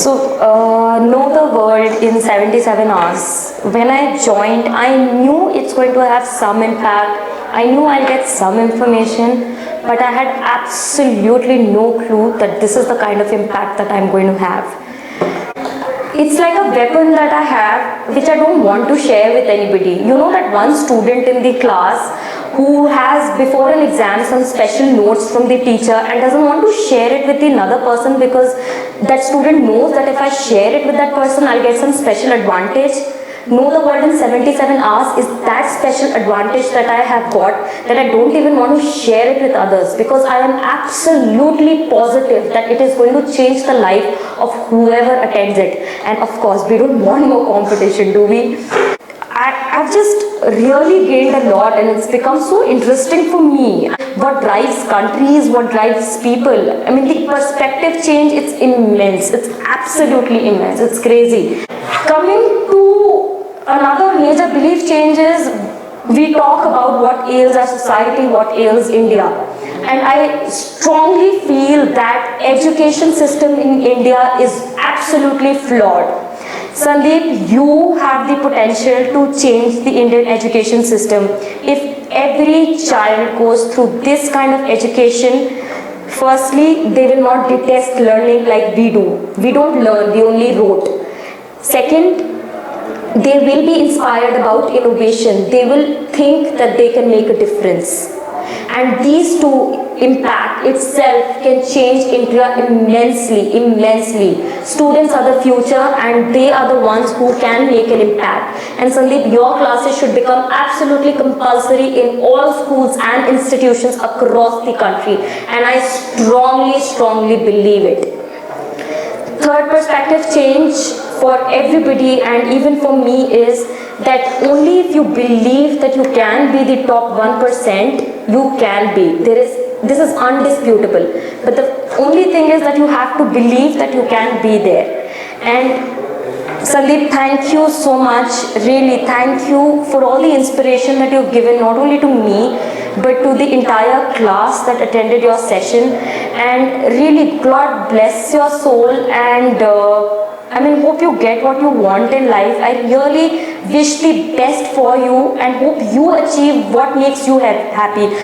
Know the world in 77 hours. When I joined, I knew it's going to have some impact. I knew I'll get some information, but I had absolutely no clue that this is the kind of impact that I'm going to have. It's like a weapon that I have which I don't want to share with anybody. You know that one student in the class who has before an exam some special notes from the teacher and doesn't want to share it with another person because that student knows that if I share it with that person I'll get some special advantage. Know the world in 77 hours is that special advantage that I have got that I don't even want to share it with others because I am absolutely positive that it is going to change the life of whoever attends it. And of course, we don't want more competition, do we? I've just really gained a lot and it's become so interesting for me. What drives countries, what drives people. I mean, the perspective change, it's immense. It's absolutely immense. It's crazy. Coming to another major belief change is we talk about what ails our society, what ails India. And I strongly feel that education system in India is absolutely flawed. Sandeep, you have the potential to change the Indian education system. If every child goes through this kind of education, firstly, they will not detest learning like we do. We don't learn, we only wrote. Second, they will be inspired about innovation. They will think that they can make a difference. And these two impact itself can change India immensely. Students are the future and they are the ones who can make an impact. And Sandeep, your classes should become absolutely compulsory in all schools and institutions across the country. And I strongly believe it. Third perspective change for everybody and even for me is that only if you believe that you can be the top 1%, you can be. This is undisputable. But the only thing is that you have to believe that you can be there. And Sandeep, thank you so much. Really, thank you for all the inspiration that you've given, not only to me, but to the entire class that attended your session. And really, God bless your soul and hope you get what you want in life. I really wish the best for you and hope you achieve what makes you happy.